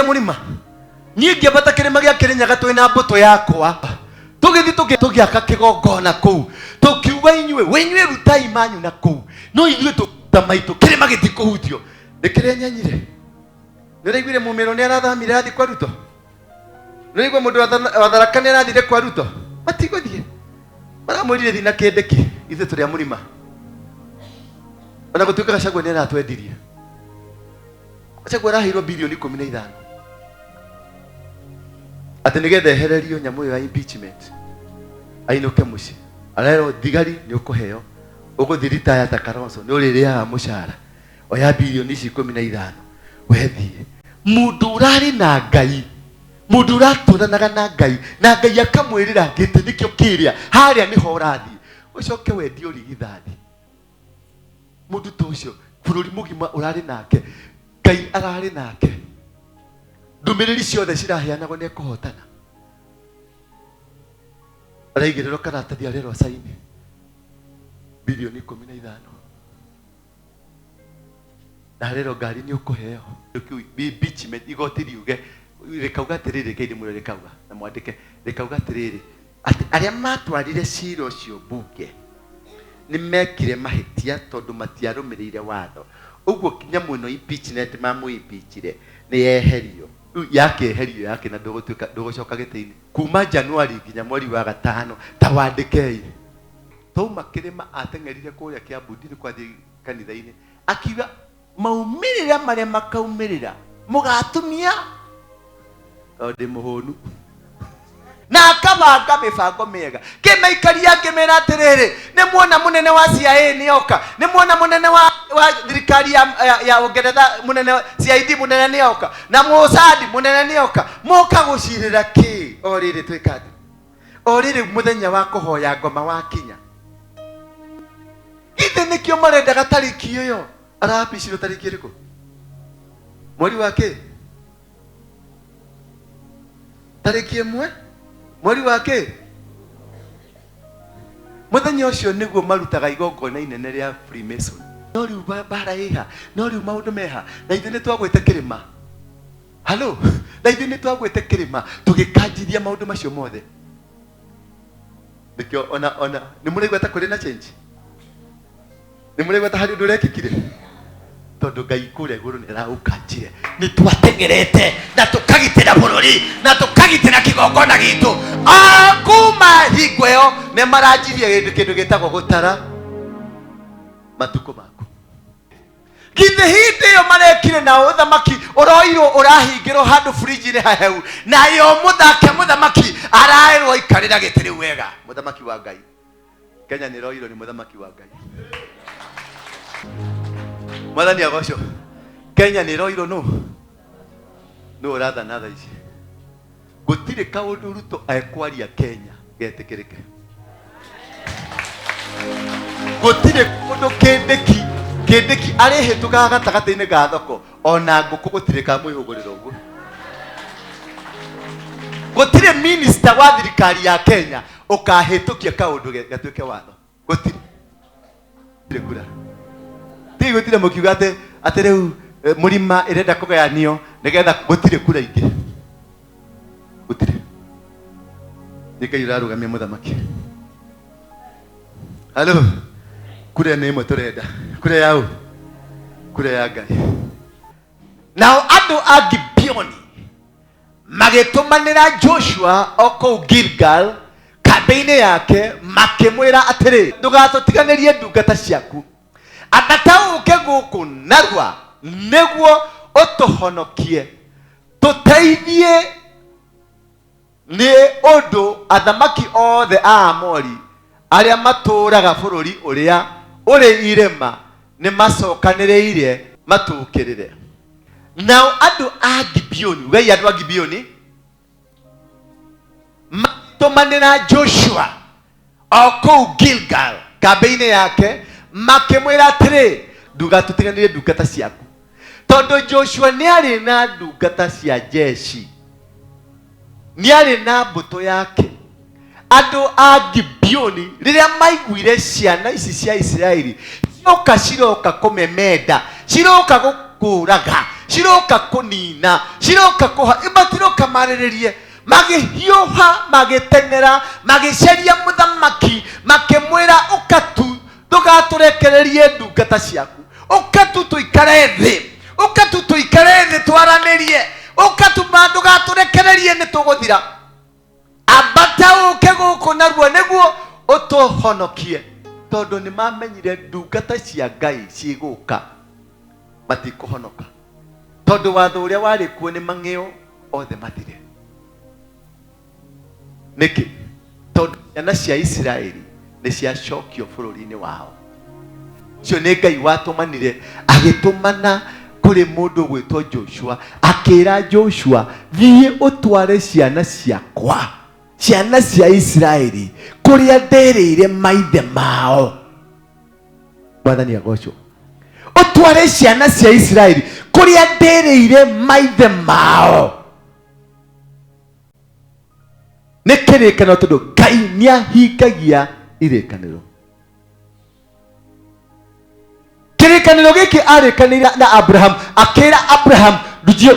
murima niĩ bata kĩrĩma gĩa Kĩrĩnyaga twĩna mbũtũ yakwa tũgĩthi tũgĩaka kĩgongona kũu tũkiuga inyuĩ rutai manyu na kũu no ithuĩ tũta maitũ kĩrĩma gĩti kũhutio nĩ kĩrĩa nyanyire nĩ ũraiguire mũmĩro nĩ arathamire athi kwa Ruto nĩ ũraigua mũndũ wa Tharaka nĩ arathire kwa Ruto matigũthiĩ maramwĩrire thiĩ na kĩndeki ithuĩ tũrĩa mũrima ona gũtuĩka Gachagua nĩ aratwendirie Gachagua araheirwo bilioni 15 ati nigetha ehererio nyamu ya impeachment ainũke mũciĩ arero thigari nĩ ũkũheo ũgũthiĩ ritaya ta Kalonzo nĩ ũrĩrĩaga mũcara oya bilioni 15 wethiĩ mũndũ ũrarĩ na Ngai mũndũ ũratũranaga na Ngai akamwĩrĩra gĩtĩ nĩkĩo kĩrĩa harĩa nĩho ũrathiĩ ũcoke wendio ũrigithathi mũndũ ta ũcio bũrũri mũgima ũrarĩ nake Ngai ararĩ nake ndũmĩrĩri ciothe ciraheanagwo nĩ kũhotana araigĩrĩrwo karatathi arerwo saini bilioni 15 na arerwo ngari nĩ ũkũheo impeachment igoti riuge rĩkauga atĩrĩrĩ kĩndĩ mũno rĩkauga na mwandĩke rĩkauga atĩrĩrĩ atĩ arĩa matwarire cira ũcio mbunge nĩ mekire mahĩtia tondũ matiarũmĩrĩire watho ũguo nyamũ ĩno impeachment mamũimpeachire nĩ yeherio yakeherio yake na ndũgũcoka gĩtĩ-inĩ kuma Januari nginya mweri wa gatano ta wandĩkei tauma kĩrĩma ateng'erire kũrĩa Kiambu ndiri kwathiĩ kanitha-inĩ akiuga maumĩrĩra marĩa makaumĩrĩra mũgatumia ndĩ mũhũnu na akabanga mĩbango mĩega kĩmaikaria ngĩmera atĩrĩrĩ nĩ muona mũnene wa CIA nĩoka nĩ muona mũnene wa thirikari ya Ũngeretha mũnene CID mũnene nĩoka na Mossad mũnene nĩoka moka gũcirĩra kĩ o rĩrĩ twĩkatĩ o rĩrĩ mũthenya wa kũhoya ngoma wa kinya ithe nĩkĩo marendaga tarĩki ĩyo arapicirwo tarĩki ĩrĩkũ mweri wa kĩ tarĩki ĩmwe mweri wa kĩ mũthenya ũcio nĩguo marutaga igongona inene rĩa Freemason no rĩu bara ĩha no rĩu maũndũ meha na ithuĩ nĩ twagwĩte kĩrĩma halo na ithuĩ nĩ twagwĩte kĩrĩma tũgĩkanjithia maũndũ macio mothe nĩkĩo ona nĩ mũraigua ta kũrĩ na change nĩ mũraigua ta harĩ ũndũ ũrekĩkire tondũ Ngai kũrĩa igũrũ nĩ araũkanjire nĩ twateng'erete na tũkagitĩra bũrũri na tũkagitĩra kĩgongona gitũ kuma hingo ĩyo nĩ maranjirie kĩndũ gĩtagwo gũtara matukũ maku githĩ hĩndĩ ĩyo marekire na ũthamaki ũroirwo ũrahingĩrwo handũ fridge-inĩ haheu na yo mũthamaki araĩrwo ikarĩra gĩtĩ rĩu wega mũthamaki wa Ngai Kenya nĩ roirwo nĩ mũthamaki wa Ngai mwathani agocwo Kenya nĩ roirwo no ũrathana thaa ici gũtirĩ kaũndũ Ruto ekwaria Kenya getĩkĩrĩke gũtirĩ kũndũ kĩndĩki arĩhĩtũkaga gatagatĩ-inĩ ga thoko ona ngũkũ gũtirĩ kamwĩhũgũrĩra ũguo gũtirĩ minister wa thirikari ya Kenya ũkahĩtũkia kaũndũ gatuĩke watho gũtirĩ kura gũtirĩ mũkiuga atĩ rĩu mũrima ĩrenda kũgayanio nĩgetha gũtirĩ kura ingĩ gũtirĩ nĩkai ũrarũgamia mũthamaki halo kura nĩ ĩmwe tũrenda kura ya Ngai nao andũ a Gibeoni magĩtũmanĩra Joshua o kũu Gilgal kambĩ-inĩ yake makĩmwĩra atĩrĩ ndũgatũtiganĩrie ndungata ciaku atataũke gũkũ narua nĩguo ũtũhonokie tũteithie nĩ ũndũ athamaki othe a Amori arĩa matũũraga bũrũri ũrĩa ũrĩ irĩma nĩ macokanĩrĩire matũkĩrĩre nao andũ a Gibeoni wei andũ a Gibeoni matũmanĩra Joshua o kũu Gilgal kambĩ-inĩ yake makĩmwĩra atĩrĩ ndũgatũtiganĩrie ndungata ciaku tondũ Joshua nĩ arĩ na ndungata cia jeshi nĩ arĩ na mbũtũ yake andũ a Gibeoni rĩrĩa maiguire ciana ici cia Isiraeli ciroka kũmemenda ciroka gũkũraga ciroka kunina, ciroka kuha ibatiroka mariririe magihioha magitengera magiceria muthamaki makimwira ukatu ndugaturekererie ndungata ciaku, ukatu tuikare thi, ukatu tuikare thi twaranirie, ukatu ndugaturekererie ni tuguthira abata uke guku naruo niguo utuhonokie, tondu ni mamenyire ndungata cia Ngai ciguka matikuhonoka, tondu watho uria wari kuo ni mang'eo othe mathire. Niki tondu ciana cia Israeli ni ciacokio bururi-ini wao. Cio ni Ngai watumanire agitumana kuri mundu gwitwo Joshua, akira Joshua, thie utware ciana ciakwa, ciana cia Israeli kuria nderire maithe mao. Mwathani agocwo. Utware ciana cia Israeli kuria nderire maithe mao. Nekerekana tondu Ngai niahingagia irekaniro. Kirekaniro giki arekanira na Abraham, akira Abraham,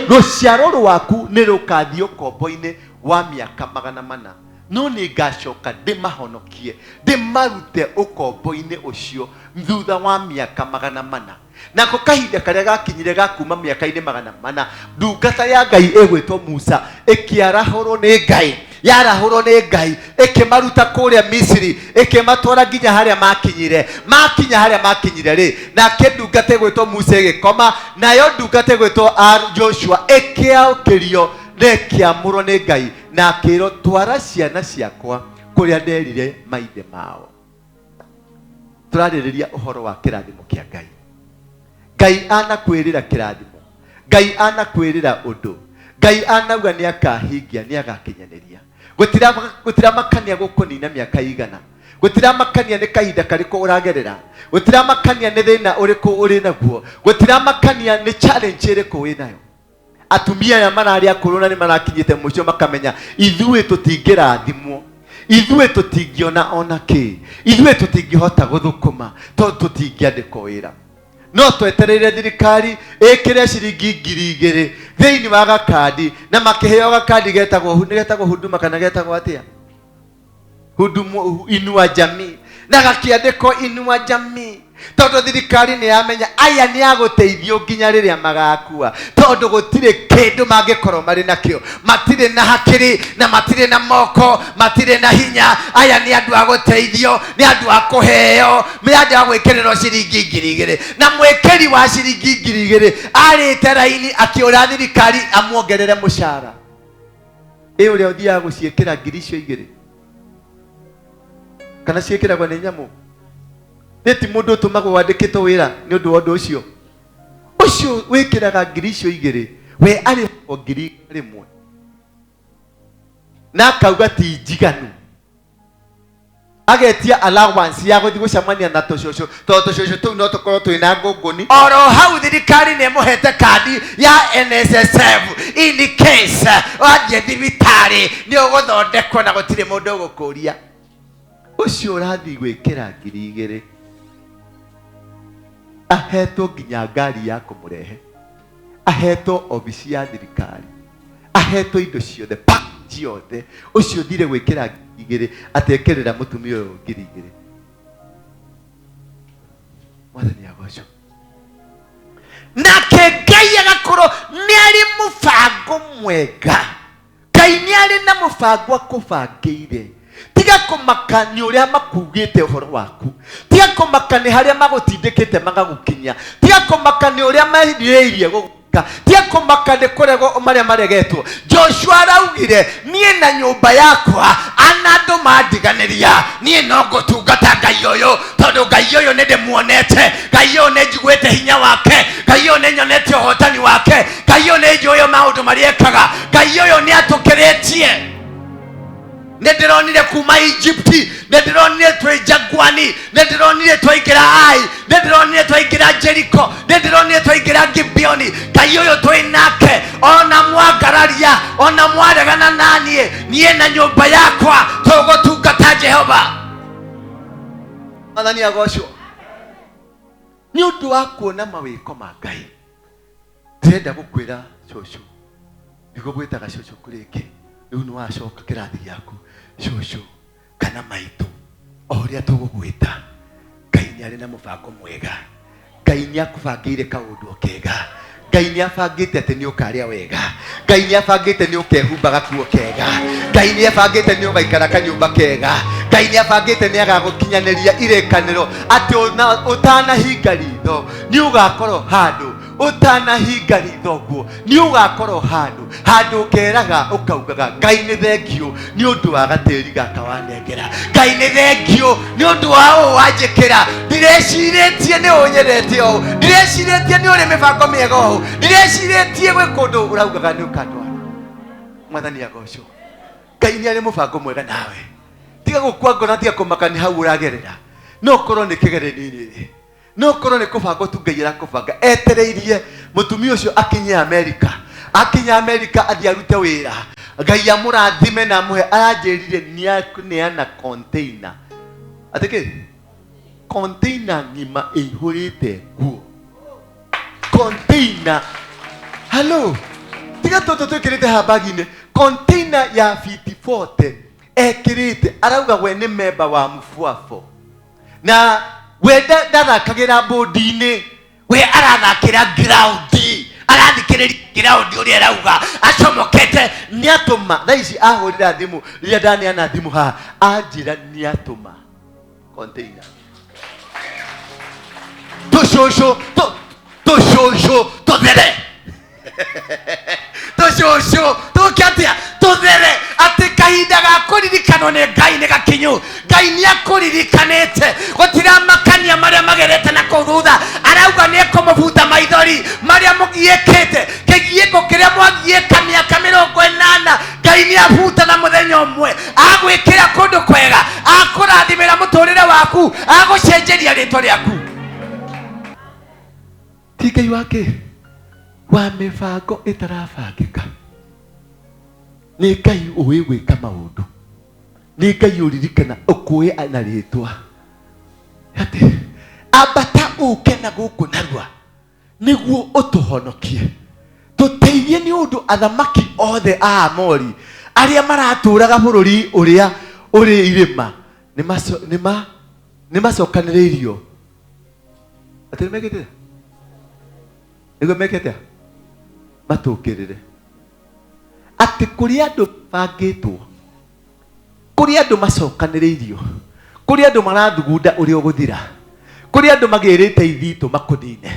ruciaro rwaku ni rukathio kombo-ini wa miaka 400, no ni ngacoka ndimahonokie, ndimarute ukombo-ini ucio thutha wa miaka 400. Nako kahinda karia gakinyire gakuma miaka-ini 400, ndungata ya Ngai egwitwo Musa ikiarahurwo ni Ngai, yarahurwo ni Ngai, ikimaruta kuria Misiri, ikimatwara nginya haria makinyire. Makinya haria makinyire ri, nake ndungata egwitwo Musa igikoma, nayo ndungata egwitwo Joshua ikiaukirio nekiamurwo ni Ngai, na akiro twara ciana ciakwa kuria nderire maithe mao. Turaririria uhoro wa kirathimo kia Ngai. Ngai anakwirira kirathimo, Ngai anakwirira undu, Ngai anauga ni akahingia, ni agakinyaniria. Gutira makania gukunina miaka igana, gutira makania ni kahinda kariko uragerera, gutira makania ni thina uriku uri naguo, gutira makania ni challenge iriku wi nayo. Atumia ya marari akuruna ni marakinyite mucio makamenya ithuĩ tutingirathimwo, ithuĩ tutingiona ona ki, ithuĩ tutingihota guthukuma tondu tutingiandikwo wira. No twetereire thirikari ikire ciringi 2,000 thiini wa gakadi, na makiheo gakadi getagwo huduma kana getagwo atia, huduma inua jamii, na gakiandikwo inua jamii, tondu thirikari ni yamenya aya ni aguteithio nginya riria magakua, tondu gutire kindu mangikorwo mari nakio, matire na hakiri na matire na moko, matire na hinya. Aya ni andu aguteithio, ni andu akuheo, ni andu agwikiriro ciringi 2,000, na mwekeri wa ciringi 2,000 arite raini akiura thirikari amuongerere mushara. Uria uthiaga guciikira 2,000 kana ciikiragwo ni nyamu, neti mundu tumagwo wandikitwo wira ni undu wa undu ucio wikiraga 2,000 we ari 1,000 na akauga ti njiganu, agetia allowance ya guthi gucamania na tucocco tu no tukorwo twina ngunguni. Oro hau thirikari ni muhete kadi ya NSSF in case wathie thibitari ni uguthondekwo na gutire mundu ugukuria. Ucio urathi gwikira 2,000 aheto nginya ngari ya kumurehe, aheto obisi ya thirikari, aheto indo ciothe package yothe. Ucio thire gwikira 2,000 atekerera mutumia uyu 2,000. Mwathani agocwo. Nake Ngai agakorwo ni ari mubango mwega. Ngai ni ari na mubango akubangire. Tiga kumakani uria makugite uhoro waku, tiga kumakani haria magutindikite magagukinya, tiga kumakani uria mahiriirie guka, tiga kumakani kurego maria maregetwo. Joshua araugire nie na nyumba yakwa anandu mandiganiria, nie no ngutungata Ngai uyu, tondu Ngai uyu ni ndimuonete, Ngai uyu ni njiguite hinya wake, Ngai uyu ni nyonete uhotani wake, Ngai uyu ni njuĩ maundu mariekaga, Ngai uyu ni atukiritie. Nedironire kuma Egypt, nedironire twe jagwani, nedironire twaingira Ai, nedironire twaingira Jericho, nedironire twaingira Gibeoni. Ngai uyu twi nake, ona mwangararia, ona mwaregana nanie, nie na nyumba yakwa tugutungata Jehova. Mwathani agocwo. Ni undu wa kuona mawiko ma Ngai. ndĩrenda gũkwĩra cũcũ nĩguo gwĩtaga cũcũ kũrĩke rĩu nĩ wacoka kĩrathi gĩaku cũcũ kana maitũ o ũrĩa tũgũgwĩta Ngai nĩ arĩ na mũbango mwega. Ngai nĩ akũbangĩire kaũndũ kega. Ngai nĩ abangĩte atĩ nĩ ũkarĩa wega. Ngai nĩ abangĩte nĩ ũkehumba gakuo kega. Ngai nĩ abangĩte nĩ ũgaikara kanyũmba kega. Ngai nĩ abangĩte nĩ agagũkinyanĩria irekanĩro atĩ ũtanahinga ritho nĩ ũgakorwo handũ, ũtanahinga ritho guo nĩ ũgakorwo handũ ũkeraga ũkaugaga Ngai nĩ thengio nĩ ũndũ wa gatĩri gaka wanengera. Ngai nĩ thengio nĩ ũndũ wa ũũ wanjĩkĩra. Ndirecirĩtie nĩ ũnyendete ũũ, ndirecirĩtie nĩ ũrĩ mĩbango mĩega ũũ, ndirecirĩtie gwĩ kũndũ ũraugaga nĩ ũkandwara. Mwathani agocwo. Ngai nĩ arĩ mũbango mwega nawe. Tiga gũkua ngona, tiga kũmaka nĩ hau ũragerera. No korwo nĩ kĩgeranio-inĩ, no korwo nĩ kũbanga tu Ngai arakũbanga. Etereirie mũtumia ũcio akinye Amerika, athiĩ arute wĩra. Ngai amũrathime na amũhe. Aranjĩrire nĩaneana container. Atĩkĩ container ng'ima ĩihũrĩte nguo. Container. Hello. Tiga tũtũ twĩkĩrĩte habagi-inĩ. Container ya fiti 40 ekĩrĩte. Arauga we nĩ memba wa mũbuafo. Na we ndathakagĩra bodi-inĩ, we arathakĩra ground. Arathikĩrĩria ground ũrĩa arauga acomokete nĩatũma. Thaa ici ahũrĩra thimũ rĩrĩa ndaneana thimũ haha anjĩra nĩatũma container. Tũcũcũ tũthere. Tũcũcũ tũkĩatia tũthere atĩ kahinda ga kũririkanwo nĩ Ngai nĩ gakinyu. Ngai nĩ akũririkanĩte. Gũtiramakania marĩa magerete na kũu thutha. Arauga nĩ ekũmũbuta maithori marĩa mũgiĩkĩte. Kĩgiĩko kĩrĩa mwagiĩka mĩaka 80 Ngai nĩ abuta na mũthenya ũmwe. Agwĩkĩra kũndũ kwega, akũrathimĩra mũtũrĩre waku, agũcenjeria rĩtwa rĩaku. Ti Ngai wake wa mĩbango ĩtarabangĩka. Nĩ Ngai ũĩ gwĩka maũndũ. Nĩ Ngai ũririkana ũkũĩ na rĩtwa. Atĩ ambata ũke na gũkũ narua nĩguo ũtũhonokie. Tũteithie nĩ ũndũ athamaki othe a Amori arĩa maratũraga bũrũri ũrĩa ũrĩ irĩma nĩ macokanĩrĩirio. Atĩ nĩmekĩte nĩguo mekĩte matũkĩrĩre. Atĩ kũrĩ andũ bangĩtwo, kũrĩ andũ macokanĩrĩirio, kũrĩ andũ marathugunda ũrĩa ũgũthira, kũrĩ andũ magĩrĩte ithitũ makũnine,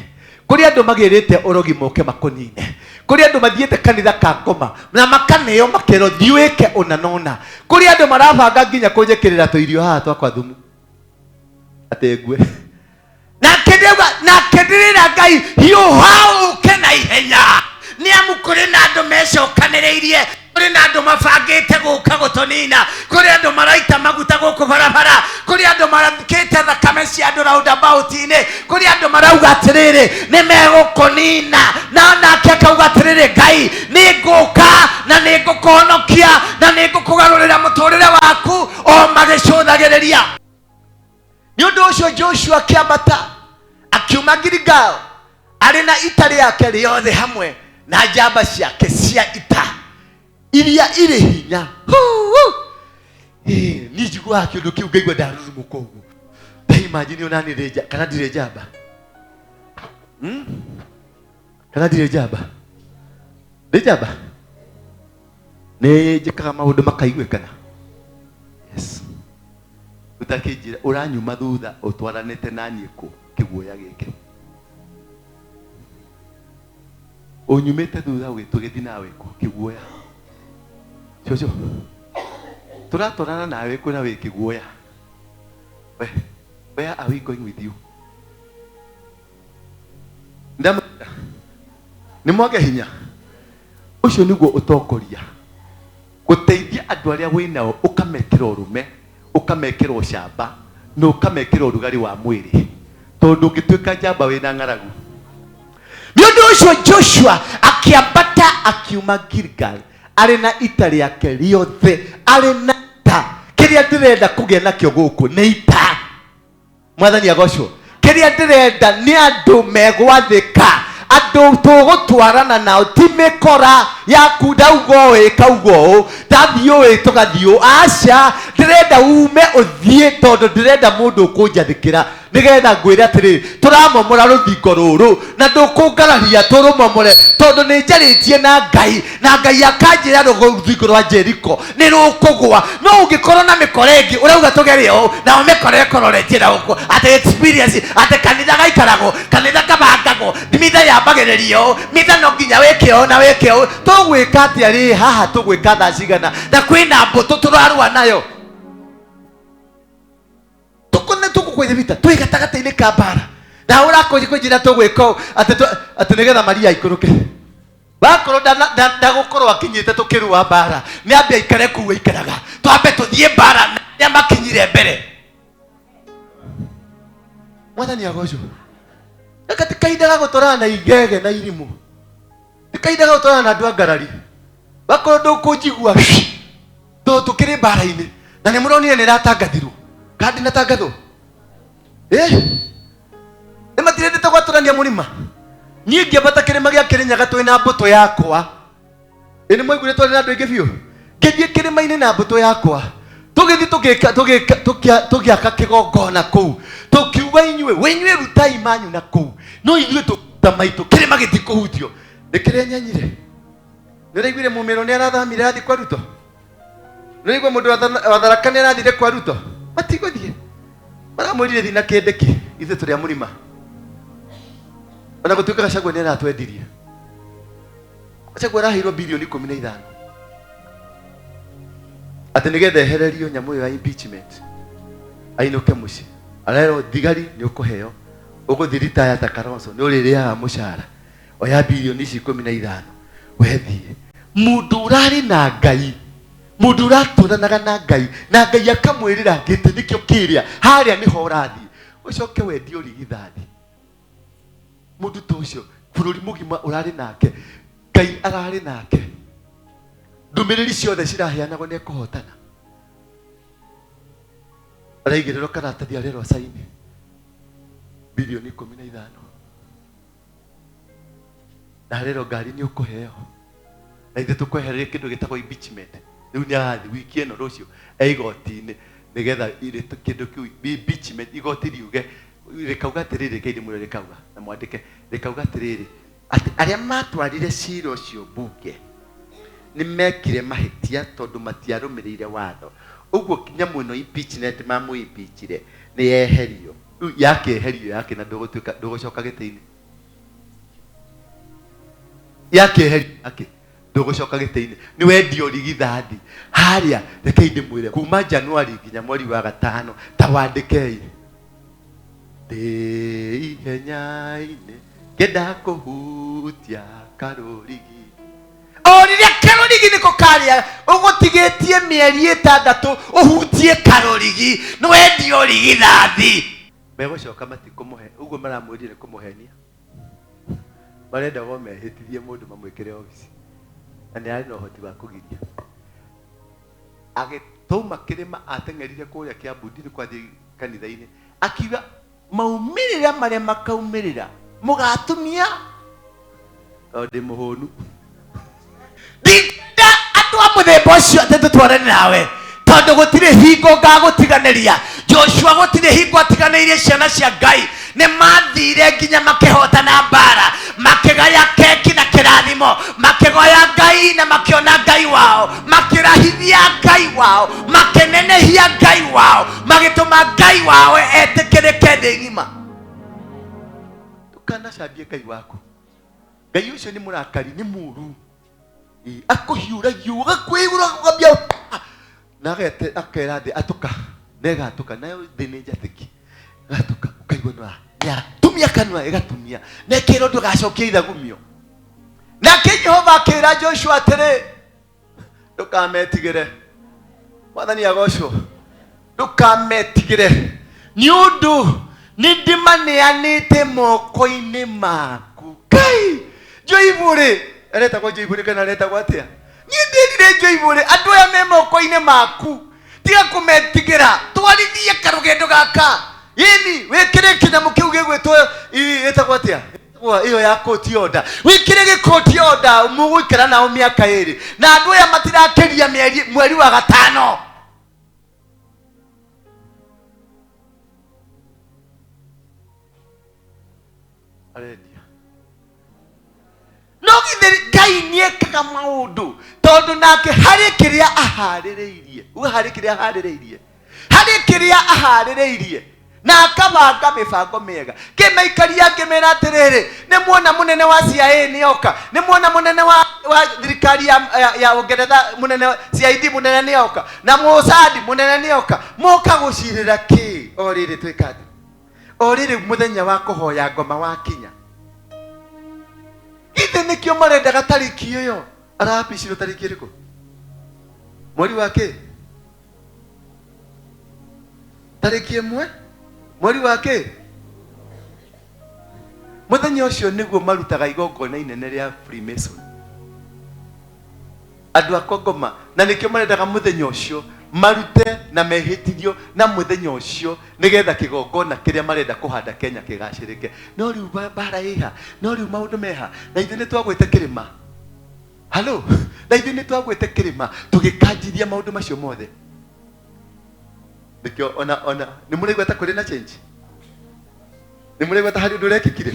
kũrĩ andũ magĩrĩte ũrogi moke makũnine, kũrĩ andũ mathiĩte kanitha ka ngoma na makaneo makero thiwĩke ona nona, kũrĩ andũ marabanga nginya kũnjĩkĩrĩra tũirio haha twakwa thumu atĩ ngue. Na kĩndĩrĩra Ngai hiũha ũke na ihenya. Nĩ amu kũrĩ na andũ mecokanĩrĩirie, kũrĩ na andũ mabangĩte gũka gũtũnina, kũrĩ andũ maraita maguta gũkũ barabara, kũrĩ andũ marakĩte thakame cia andũ roundabout-inĩ, kũrĩ andũ marauga atĩrĩrĩ nĩ megũkũnina. Na nake akauga atĩrĩrĩ Ngai nĩ ngũka na nĩ ngũkũhonokia na nĩ ngũkũgarũrĩra mũtũrĩre waku o magĩcũthagĩrĩria. Nĩ ũndũ ũcio Joshua akĩambata akiuma Gilgal arĩ na ita rĩake rĩothe hamwe na njamba ciake cia ita iria irĩ hinya. Niĩ njiguaga kĩũndũ kĩu ngaigua ndarurumũka ũguo. Ta imagine ona nĩ kana ndirĩ njamba. Kana ndirĩ njamba. Nĩ njamba. Nĩ njĩkaga maũndũ makaiguĩkana. Yes. Utakĩnjĩra ũranyuma thutha ũtwaranĩte na niĩ kũ kĩguoya gĩkĩ. Ũnyumĩte thutha ũgĩtũgĩthi nawe kũ kĩguoya. Cũcũ. Tũratwarana nawe kũ na wĩ kĩguoya. Where are we going with you? Nĩ mwage hinya. Ũcio nĩguo ũtongoria. Gũteithia andũ arĩa wĩnao ũkamekĩra ũrũme, ũkamekĩra ũcamba na ũkamekĩra ũrugarĩ wa mwĩrĩ. Tondũ ũngĩtuĩka njamba wĩna ng'aragu. Nĩ ũndũ ũcio Joshua akĩambata akiuma Gilgal arĩ na ita rĩake rĩothe, arĩ na ita. Kĩrĩa ndĩrenda kũgĩa nakĩo gũkũ nĩ ita. Mwathani agocwo. Kĩrĩa ndĩrenda nĩ andũ megwathĩka, andu tugutwarana nao ti mikora yaku ndaugo kaugo tathio tugathio aca ndirenda ume uthie tondu ndirenda mundu kunjathikira nigetha ngwira atiri turamomora ruthingo ruru na ndukungararia turumomore tondu ni njaritie na ngai akanjira ruthingo rwa Jeriko ni rukugwa no ungikorwo na mikorengi urauga tugerio na mikore kororetie na uko ati experience ati kanitha gaikarago kanitha kabangago mitha yambagiririo mitha no nginya wekeo na wekeo tugwika ati ari haha tugwika tha cigana na kwina mbutu turarua nayo tukone tukukwire vita twigatagataini ka bara na urakoje kujira tugwiko ati nigetha Maria ikuruke bakorwo ndagukorwo akinyite tukirua bara ni ambia ikare kuwe ikaraga twambe tuthie bara na makinyire mbere mwathani agoco katika idaga gutwarana na igege na irimu tikaidaga gutwarana na andu angarari bakorwo ndukujigua tukiri bara-ini na ni muronire ni ratangathirwo kandi natangathwo ni matirendete gwaturania murima nie ngiambata kirima gia Kirinyaga twina mbuto yakwa ni mwaigure twari na andu aingi biu ngithie kirima-ini na mbuto yakwa tugithi tugiaka kigongona kuu tukiuga inyue rutai manyu na kuu no ithuĩ tuta maitu kirima githi kuhutio ndikire nyanyire niraiguire mumero ni arathamire athi kwa Ruto niraigua mundu wa Tharaka ni arathire kwa Ruto matiguthie maramwirire thina kindiki ithuĩ turi a murima ona gutuika Gachagua ni aratwendirie Gachagua araheirwo bilioni 15 ati nigetha ehererio nyamu ya impeachment ainuke muci arero thigari ni ukuheo uguthirita ya Takaroso ni uririaga mucara oya bilioni 15 wethie mundu urari na ngai mundu uraturanaga na ngai akamwirira ngite nikio kiria haria niho urathi ucoke wendio rigithathi mundu tucio bururi mugima urari nake ngai arari nake ndumiriri ciothe ciraheanagwo ni kuhotana araigiriro karatathi arero saini bilioni 15 na arero ngari ni ukuheo na ithe tukwehereria kindu gitagwo impeachment riu ni arathi wiki eno rucio eigoti-ini nigetha kindu kiu impeachment igoti riuge rikauga atiriri kaidi mure rikauga na mwandike rikauga atiriri ati aria matwarire cira ucio mbunge ni mekire mahitia tondu matiarumirire watho uguo nyamu ino impeachment mamu impeachire ni yeherio yake eherio yake na ndugucoka giti-ini yake eherio yake ndugucoka giti-ini ni wendio rigithathi haria reke indi mwire kuma Januari nginya mweri wa gatano ta wandikei ndi henyaine kenda kuhutia karurigi oriria karurigi niko karia ugutigitie mieri 6 uhutie karurigi no wendio rigithathi megucoka matikumuhe uguo maramwirire kumuhenia marenda gomehitithie mundu mamwikire office na ni ari no hoti wa kugiria agituma kirima atengerire kuria kia Bundiri kwathi kanitha-ini akiuga maumirira maria makaumirira mugatumia ndi muhunu ndinda andu a muthemba ucio ati tutwarane nawe tondu gutire hingo ngagutiganiria Joshua gutire hingo atiganeirie ciana cia Ngai ni mathire nginya makihotana mbara makigaya keki na kirathimo makigoya Ngai na makiona Ngai wao makirahithia Ngai wao makenenehia Ngai wao magituma Ngai wao etikirike thi ngima tukanacambie Ngai waku Ngai ucio ni murakari ni muru akuhiuragia ugakwigura gukambia na gete akera thi atuka nega atuka nayo thini njatiki gatuka ukaigwa no ya tumia kanwa igatumia na kiro ndugacokia ithagumio na Jehova akira Joshua atiri ndukametigire mwathani agocwo ndukametigire ni undu ni ndimaneanite moko-ini maku Kai Joiburi ereta kwa Joiburi kana ereta kwa atia ni ndirire Joiburi andu aya me moko-ini maku tiga kumetigira twarithie karugendo gaka ini wekire kinyamu kiu gigwitwo eta kwa atia kwa hiyo ya koti order wikire gikoti order mugwikira nao miaka iri na andu ya matirakeria mweri wa gatano. Aredia no githeri Ngai niekaga maundu tondu nake hari kiria ahaririirie hari kiria ahaririirie na akabanga mibango miega kimaikaria ngimera atiriri ni muona munene wa CIA nioka ni muona munene wa thirikari ya Ugeretha munene CID munene nioka na Mossad munene nioka moka gucirira ki oriri twikati oriri muthenya wa kuhoya ngoma wa kinya ithe nikio marenda gatariki iyo arapiciro tariki iriko mweri wake tariki imwe mweri wake muthenya ucio niguo marutaga igongona inene ria Freemason andu akongoma na nikio marendaga muthenya ucio marute na mehitirio na muthenya ucio nigetha kigongona kiria marenda kuhanda Kenya kigacirike no riu bara iha no riu maundu meha na ithe ni twagwite kirima halo na ithe ni twagwite kirima tugikanjiria maundu macio mothe nikio ona ni muregweta kuri na change ni muregweta hari undu rekikire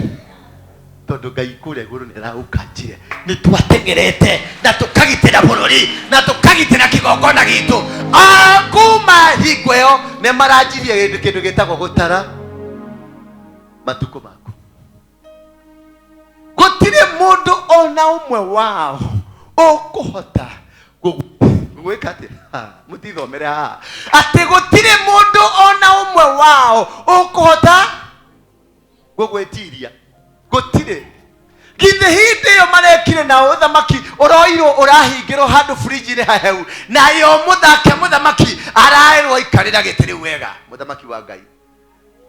tondu Ngai kure guru ni raukanjire ni twatengerete na tukagitira bururi na tukagitira kigongona gitu akuma higweo ne marajirie kindu gitagwo gutara matuko maku gutire mundu ona umwe wao ukuhota gwikate mutithomere ha ati gutire mundu ona umwe wao ukuhota gwetiria gutire githe hindi yo marekire na uthamaki uroiro urahingiro handu fridge ri haheu na yo muthamaki arairwo ikarira gitiri wega muthamaki wa Ngai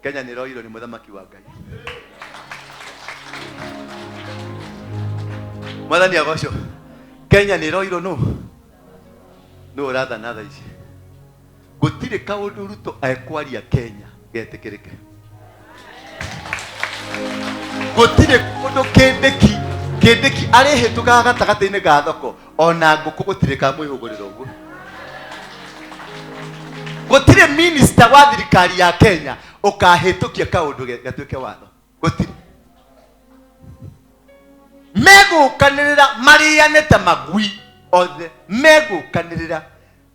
Kenya ni roiro ni muthamaki wa Ngai mwathani agocwo Kenya ni roiro no rather na ici gutire kaundu Ruto ekwaria Kenya getikirike gutire kundu kindiki arihituga gatagati-ini ga thoko ona nguku gutire ka mwihugurira uguo gutire minister wa thirikari ya Kenya ukahitukia kaundu gatuike watho gutire megukanirira mariane ta magui othe megukanirira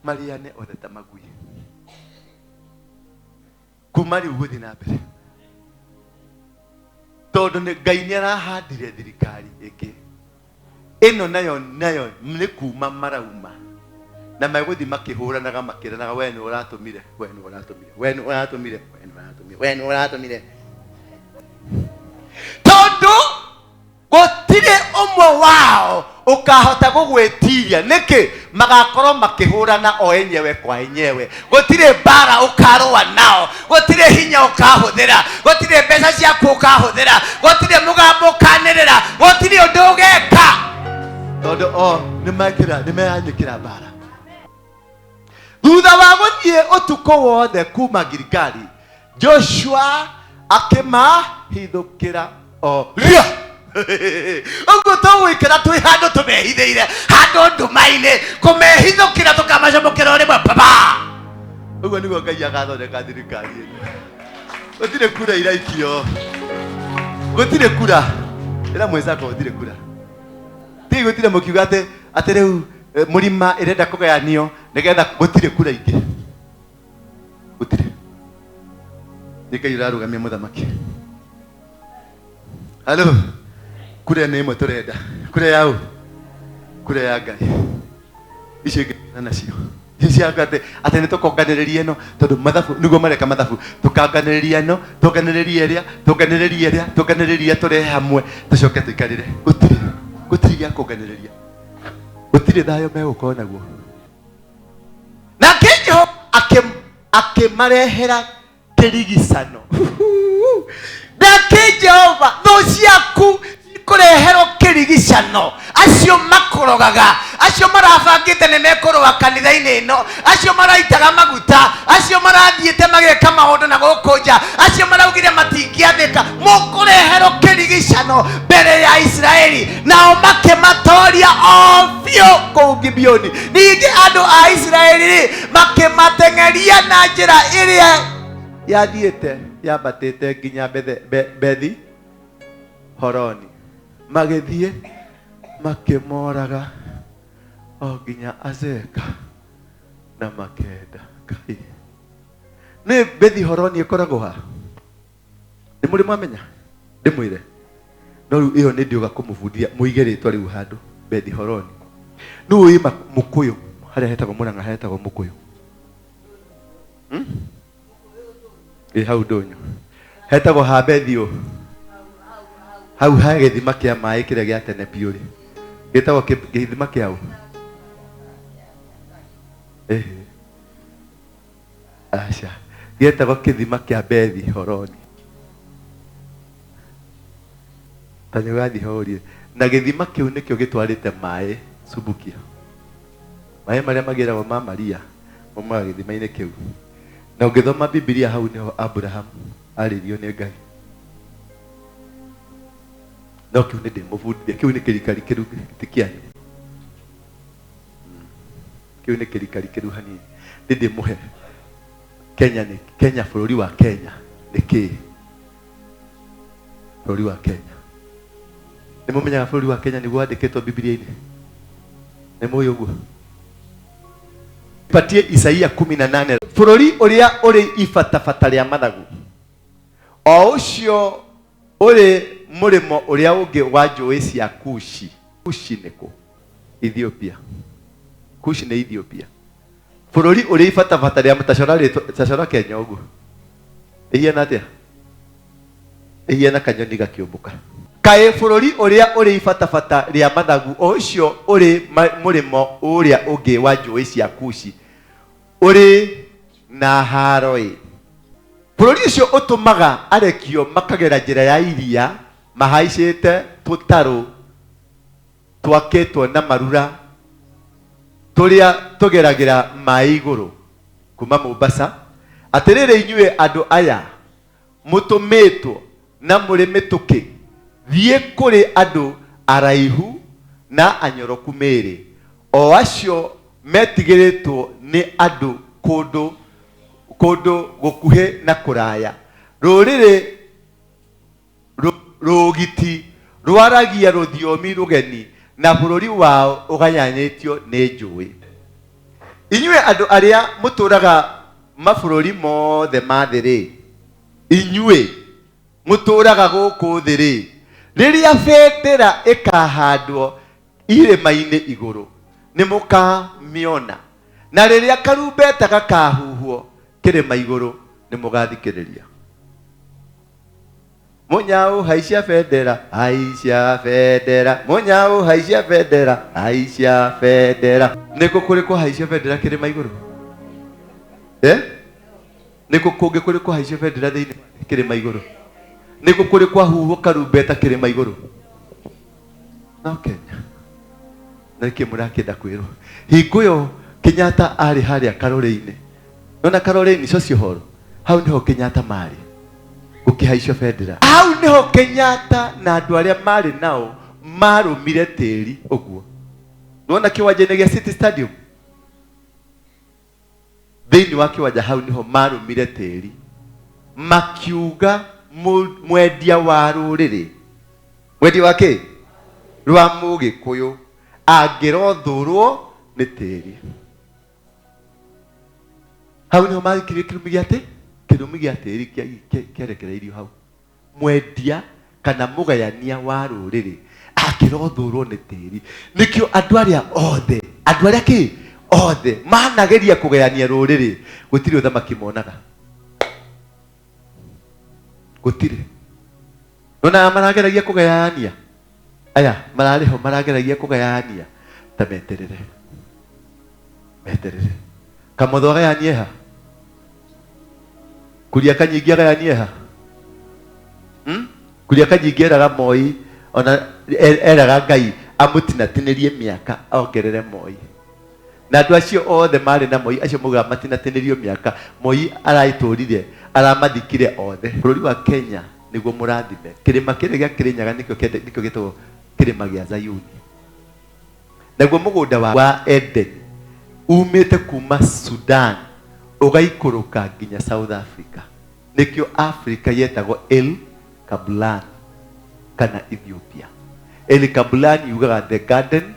mariane othe ta magui kumari uguthi na mbere tondu ni Ngai ni arahandire thirikari ingi ino nayo ni kuma marauma na meguthi makihuranaga makiranaga we ni uratumire tondu gutire umwe wao ukahota gugwetiria niki magakorwo makihurana o enyewe kwa enyewe gutire bara ukarwa nao gutire hinya ukahuthira gutire mbeca ciaku ukahuthira gutire mugambo ukanirira gutire undu ugeka tondu nimeyanyikira bara thutha wa guthie utuko wothe kuma Gilgali Joshua akimahithukira ria ugo twikira twi handu tumehithiire handu ndumaine kumehithukira tukamacamukira rimwe baba ugo niguo Ngai agathondeka thirikari ino gutire kura iraikio gutire kura ira mwezako gutire kura ti gutire mukiuga ati riu murima irenda kugayanio nigetha gutire kura ingi gutire Ngai urarugamia muthamaki halo kure ni imwe turenda kure yau kure ya Ngai icio nacio ciagate ati ni tukonganiriria ino tondu mathabu niguo mareka mathabu tukanganiriria ino tukanganiriria turehe hamwe tucoke tuikarire gutiri gya kunganiriria gutiri thayo megukoo naguo na Jehova akimarehera kirigicano na Jehova tho ciaku kurehero kirigicano acio makurogaga acio marabangite ne mekoro wa kanitha-ini ino acio maraitaga maguta acio marathi mathiĩte magĩka maũndũ na gũkũ nja, acio maraugire matingĩathĩka, mũkũreherwo kĩrigicano mbere ya Isiraeli, nao makĩmatoria o biũ kũu Gibeoni. Ningĩ andũ a Isiraeli makĩmateng'eria na njĩra ĩrĩa yathiĩte yambatĩte nginya Bethi Horoni, magĩthiĩ makĩmoraga o nginya Azeka na Makeda. Kai nĩ Bethi Horoni ĩkoragwo ha? Nĩ mũrĩ mwamenya? Ndĩmwĩre no rĩu ĩyo nĩ ndĩoga kũmũbundithia mũige rĩtwa rĩu handũ Bethi Horoni. Nĩ ũĩ Mũkũyũ harĩa hetagwo Mũrang'a hetagwo Mũkũyũ? Hau ndũnyũ hetagwo ha Bethi ũ? Hau ha gĩthima kĩa maĩ kĩrĩa gĩa tene biũ rĩ gĩtagwo gĩthima kĩa ũ? Aca gĩtagwo kĩthima kĩa Bethi Horoni. Tanyo gathi horie na gĩthima kĩu nĩkĩo gĩtwarĩte maĩ Subukia, maĩ marĩa magĩragwo ma Maria maumaga gĩthima-inĩ kĩu. Na ũngĩthoma Biblia hau nĩho Abraham arĩrio nĩ Ngai. No kĩu nĩ ndĩmũbundithia, kĩu nĩ kĩrikari kĩru ti kĩanyu, kĩu nĩ kĩrikari kĩru hanini ndĩmũhe. Kenya bũrũri wa Kenya nĩ kĩĩ? Bũrũri wa Kenya nĩ mũmenyaga bũrũri wa Kenya nĩguo wandĩkĩtwo Biblia-inĩ? Nĩ mũĩ ũguo? Patie Isaia 18. Bũrũri ũrĩa ũrĩ ibatabata rĩa mathagu, o ũcio ũrĩ mũrĩmo ũrĩa ũngĩ wa njũĩ cia Kushi. Kushi nĩkũ? Ethiopia. Kushi nĩ Ethiopia. Bũrũri ũrĩ ibatabata rĩa matacora Kenya ũguo ĩhiana atĩa? Ĩhiana kanyoni gakĩũmbũka. Kaĩ bũrũri ũrĩa ũrĩ ibatabata rĩa mathagu, o ũcio ũrĩ mũrĩmo ũrĩa ũngĩ wa njũĩ cia Kushi ũrĩ na haro-ĩ. Bũrũri ũcio ũtũmaga arekio makagera njĩra ya iria mahaicĩte tũtarũ twakĩtwo na marura tũrĩa tũgeragĩra maĩ igũrũ kuma Mombasa. Atĩrĩrĩ inyuĩ andũ aya mũtũmĩtwo na mũrĩ mĩtũkĩ, thiĩ kũrĩ andũ araihu na anyoroku mĩĩrĩ, o acio metigĩrĩtwo nĩ andũ kũndũ gũkuhĩ na kũraya. Rũrĩrĩ rũgiti rwaragia rũthiomi rũgeni na bũrũri wao ũgayanĩtio nĩ njũĩ. Inyuĩ andũ arĩa mũtũraga mabũrũri mothe ma thĩ-rĩ, inyuĩ mũtũraga gũkũ thĩ-rĩ, rĩrĩa bendera ĩkahandwo irĩma-inĩ igũrũ nĩ mũkamĩona, na rĩrĩa karumbeta gakahuhwo kĩrĩma igũrũ nĩ mũgathikĩrĩria. Mũnyaũ haicia bendera, haicia bendera, mũnyaũ haicia bendera, haicia bendera. Nĩkũ kũrĩ kwa haicia bendera kĩrĩma igũrũ? Nĩkũ kũngĩ kũrĩ kwa haicia bendera thĩinĩ kĩrĩma igũrũ? Nĩkũ kũrĩ kwa huhwo karumbeta kĩrĩma igũrũ? No Kenya. Na nĩkĩ mũrakĩenda kwĩrwo? Hingo ĩyo Kenyatta arĩ harĩa Karũrĩ-inĩ. Nona Karũrĩ-inĩ cocio horo. Hau nĩho Kenyatta marĩ gũkĩhaicio bendera. Hau nĩho Kenyatta na andũ arĩa marĩ nao marũmire tĩri ũguo. Nona kĩwanja-inĩ gĩa City Stadium, thĩinĩ wa kĩwanja hau nĩho marũmire tĩri makiuga mwendia wa rũrĩrĩ, mwendia wa kĩ? Rwa Mũgĩkũyũ angĩrothũrwo nĩ tĩri. Hau nĩho makirie kĩrumi gĩa atĩ? Kĩrumi gĩa tĩri kĩarekereirio hau. Mwendia kana mũgayania wa rũrĩrĩ angĩrothũrwo nĩ tĩri. Nĩkĩo andũ arĩa othe, andũ arĩa kĩ? Othe manageria kũgayania rũrĩrĩ, gũtirĩ ũthamaki monaga. Gũtirĩ. Nona marageragia kũgayania. Aya mararĩho marageragia kũgayania. Ta meterere. Meterere. Kamotho agayanie ha? Kuria Kanyingi agayanie ha? Kuria Kanyingi eraga Moi, ona eraga Ngai amũtinatinĩrie mĩaka ongerere Moi. na andũ acio othe marĩ na Moi acio moiga matinatenĩrio mĩaka. Moi araitũrire aramathikire othe. Bũrũri wa Kenya nĩguo mũrathime. Kĩrĩma kĩrĩa gĩa Kĩrĩnyaga nĩkĩo gĩtagwo kĩrĩma gĩa Zayuni. Naguo mũgũnda wa Eden umĩte kuma Sudan ũgaikũrũka nginya South Africa. Nĩkĩo Africa yetagwo El Kablan kana Ethiopia. El Kablan yugaga the Garden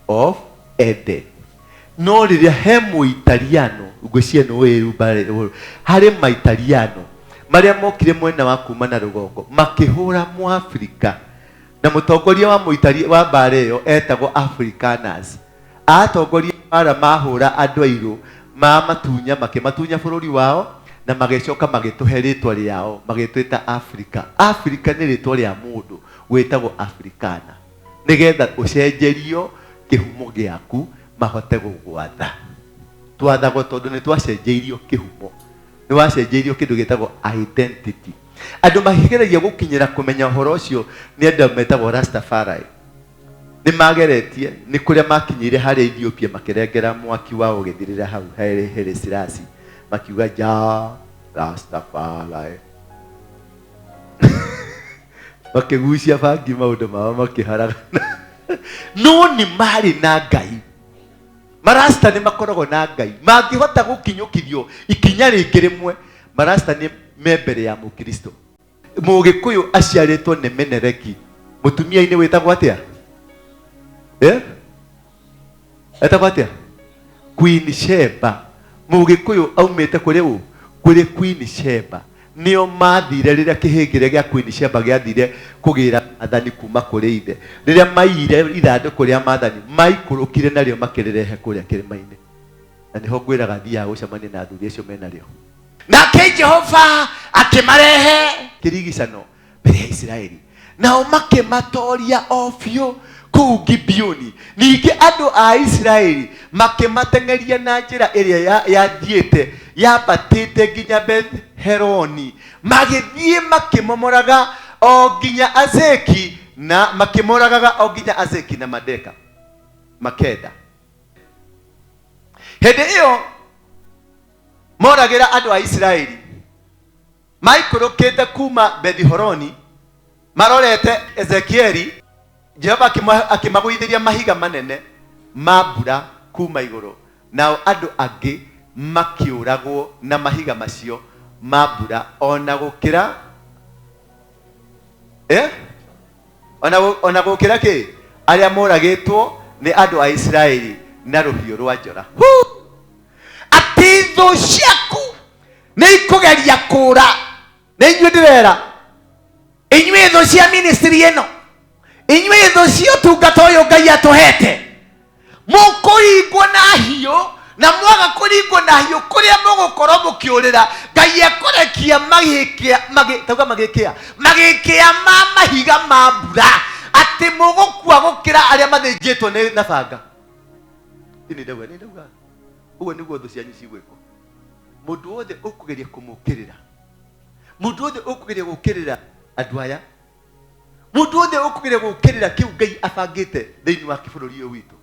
of Eden. No rĩrĩa he Mũitaliano ngwĩciria no wĩru harĩ Maitaliano marĩa mokire mwena wa kuma na rũgongo makĩhũra Mũafrika na mũtongoria wa Mũitalia wa mbara ĩyo etagwo Afrikaners. Atongoria bara mahũra andũ airũ matunya makĩmatunya bũrũri wao na magĩcoka magĩtũhe rĩtwa rĩao magĩtwĩta Africa. Africa nĩ rĩtwa rĩa mũndũ wĩtagwo Africana nĩgetha ũcenjerio kĩhumo gĩaku mahote gũgwatha. Twathagwo tondũ nĩ twacenjeirio kĩhumo, nĩ wacenjeirio kĩndũ gĩtagwo identity. Andũ mahigeragia gũkinyĩra kũmenya ũhoro ũcio nĩ andũ metagwo Rastafari. Nĩ mageretie nĩ kũrĩa makinyire harĩ Ethiopia makĩrengera mwaki wao ũgĩthirĩra hau Haile Selassie makiuga ja Rastafari. Makĩgucia bangi maũndũ mao makĩharagana. No nĩ marĩ na Ngai. Marasta nĩ makoragwo na Ngai. Mangĩhota gũkinyũkithio ikinya rĩngĩ rĩmwe. Marasta nĩ membere ya Mũkristo. Mũgĩkũyũ aciarĩtwo nĩ Menereki. Mũtumia-inĩ wĩtagwo atĩa? Etagwo atĩa? Queen Sheba. Mũgĩkũyũ aumĩte kũrĩ ũ? Kũrĩ Queen Sheba. Nĩo mathire rĩrĩa kĩhĩngĩre gĩa Queen Sheba gĩathire kũgĩra athani kuma kũrĩ ithe. Rĩrĩa maire ithandũkũ rĩa maathani maikũrũkire narĩo makĩrĩrehe kũrĩa kĩrĩma-inĩ. Na nĩho ngwĩraga thiaga gũcemania na athuri acio mena rĩo. Nake Jehova akĩmarehe kĩrigicano mbere ya Isiraeli. Nao makĩmatoria o biũ kũu Gibeoni. Ningĩ andũ a Isiraeli makĩmateng'eria na njĩra ĩrĩa yathiĩte yambatĩte nginya Beth-Heroni. Magĩthiĩ makĩmomoraga o nginya Azeki na makĩmoragaga o nginya Azeki na Makeda. Hĩndĩ ĩyo moragĩra andũ a Isiraeli maikũrũkĩte kuma Beth-Horoni marorete Ezekieli. Jehova akĩmagũithĩria mahiga manene ma mbura kuma igũrũ. Nao andũ angĩ makĩũragwo na mahiga macio ma mbura ona gũkĩra ona gũkĩra kĩ arĩa moragĩtwo nĩ andũ a Isiraeli na rũhiũ rwa njora. Atĩ thũ ciaku nĩ ikũgeria kũũra. Nĩ inyuĩ ndĩrera, inyuĩ thũ cia ministry ĩno, inyuĩ thũ cia ũtungata ũyũ Ngai atũhete, mũkũringwo na hiũ na mwaga kũringwo na hiũ kũrĩa mũgũkorwo mũkĩũrĩra. Ngai ekũrekia magĩkĩa ma mahiga ma mbura atĩ mũgũkua gũkĩra arĩa mathĩnjĩtwo na banga. Nĩ ndauga ũguo nĩguo thũ cianyu cigwĩkwo. Mũndũ wothe ũkũgeria kũmũkĩrĩra, mũndũ wothe ũkũgeria gũkĩrĩra andũ aya, mũndũ wothe ũkũgeria gũkĩrĩra kĩu Ngai abangĩte thĩinĩ wa kĩbũrũri ũyũ witũ,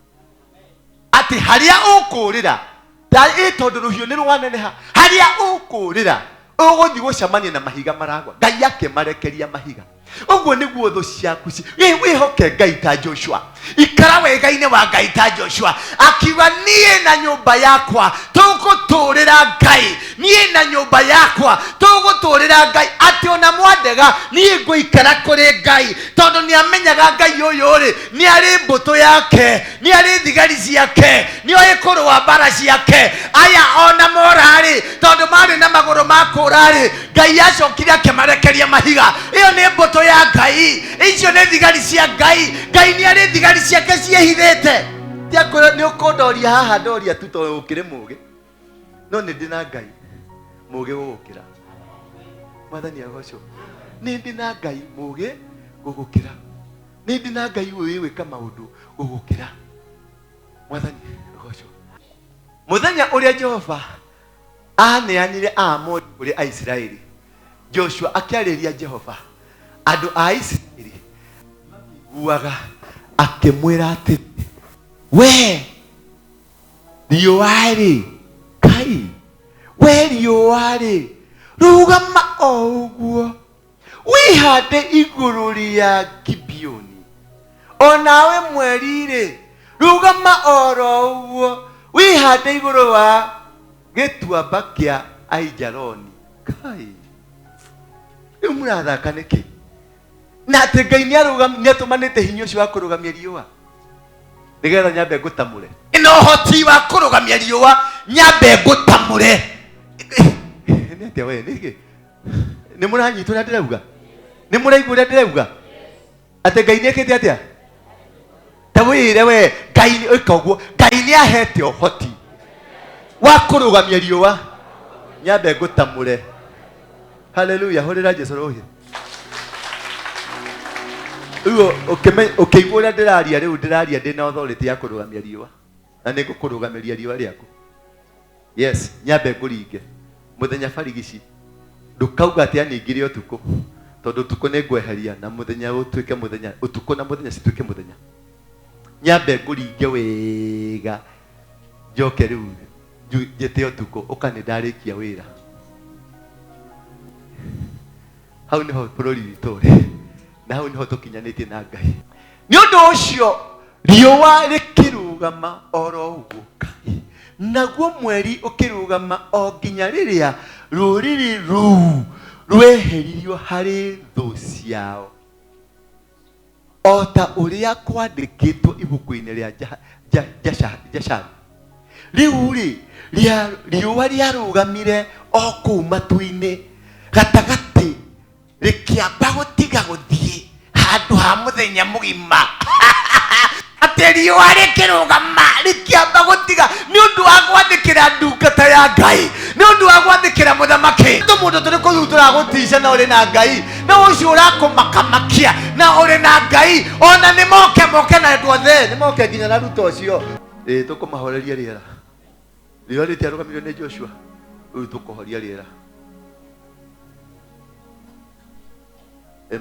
atĩ harĩa ũkũrĩra tondũ rũhiũ nĩ rwaneneha, harĩa ũkũrĩra ũgũthiĩ gũcemania na mahiga maragwa. Ngai akĩmarekeria mahiga. Ũguo nĩguo thũ ciaku wĩhoke Ngai ta Joshua. Ikara wega-inĩ wa Ngai ta Joshua. Akiuga niĩ na nyũmba yakwa tũgũtũũrĩra Ngai, niĩ na nyũmba yakwa tũgũtũũrĩra Ngai. Atĩ ona mwandega niĩ ngũikara kũrĩ Ngai, tondũ nĩ amenyaga Ngai ũyũ rĩ nĩ arĩ mbũtũ yake, nĩ arĩ thigari ciake, nĩ oĩ kũrũa mbara ciake. Aya ona morarĩ tondũ marĩ na magũrũ ma kũũrarĩ, Ngai acokire akĩmarekeria mahiga. Ĩyo nĩ mbũtũ ya Ngai, icio nĩ thigari cia Ngai. Ngai nĩ arĩ thigari ciake ciehithĩte. Nĩ ũkũndoria haha ndoria tu tondũ ũkĩrĩ mũũgĩ, no nĩ ndĩ na Ngai mũũgĩ gũgũkĩra. Mwathani agocwo. Nĩ ndĩ na Ngai mũũgĩ gũgũkĩra. Nĩ ndĩ na Ngai ũĩ gwĩka maũndũ gũgũkĩra. Mwathani agocwo. Mũthenya ũrĩa Jehova aneanire Aamori kũrĩ Aisiraeli, Joshua akĩarĩria Jehova, andũ a Isiraeli makĩiguaga akĩmwĩra atĩ we riũa rĩ kai we riũa rĩ rũgama o ũguo wĩhande igũrũ rĩa Gibeoni. Onawe mweri rĩ rũgama oro ũguo wĩhande igũrũ wa gĩtuamba kĩa Aijaloni. Kai rĩu mũrathaka nĩkĩ? Na atĩ Ngai nĩatũmanĩte hinya ũcio wa kũrũgamia riũa nĩgetha nyambe ngũtamũre. Ĩno ũhoti wa kũrũgamia riũa nyambe ngũtamũre. Nĩ atĩa we nĩkĩ? Nĩ mũranyita ũrĩa ndĩrauga? Nĩ mũraigua ũrĩa ndĩrauga? Atĩ Ngai nĩekĩte atĩa? Ta wĩre we Ngai oika ũguo Ngai nĩahete ũhoti wa kũrũgamia riũa nyambe ngũtamũre. Hallelujah, hũrĩra Jesũ rũhĩ. Rĩu ũkĩigua ũrĩa ndĩraria rĩu ndĩraria ndĩna authority ya kũrũgamia riũa na nĩngũkũrũgamĩria riũa rĩaku. Yes, nyambe ngũringe mũthenya barigici ndũkauga atĩ aningire ũtukũ tondũ ũtukũ nĩngweheria na mũthenya ũtuĩke mũthenya, ũtukũ na mũthenya cituĩke mũthenya. Nyambe ngũringe wega njoke rĩu njĩte ũtukũ ũkane ndarĩkia wĩra. Hau nĩho bũrũri witũ ũrĩ na hau nĩho tũkinyanĩtie na Ngai. Nĩ ũndũ ũcio riũa rĩkĩrũgama oro ũguo Kai naguo mweri ũkĩrũgama o nginya rĩrĩa rũrĩrĩ rũu rweheririo harĩ thũ ciao, o ta ũrĩa kwandĩkĩtwo ibuku-inĩ rĩa Jasharu. Rĩu rĩ riũa rĩarũgamire o kũu matu-inĩ gatagatĩ rĩkĩamba gũtiga gũthiĩ handũ ha mũthenya mũgima. Atĩ riũa rĩkĩrũgama rĩkĩamba gũtiga nĩ ũndũ wa gwathĩkĩra ndungata ya Ngai, nĩ ũndũ wa gwathĩkĩra mũthamaki. Mũndũ tũrĩ kũu tũragũticia na ũrĩ na Ngai na ũcio ũrakũmakamakia na ũrĩ na Ngai. Ona nĩ moke na andũ othe nĩ moke nginya na Ruto ũcio. Tũkũmahoreria rĩera. Riũa rĩtiarũgamirio nĩ Joshua, rĩu tũkũhoria rĩera.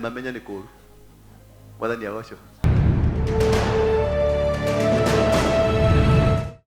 Mamenya nĩ kũru. Mwathani agocwo.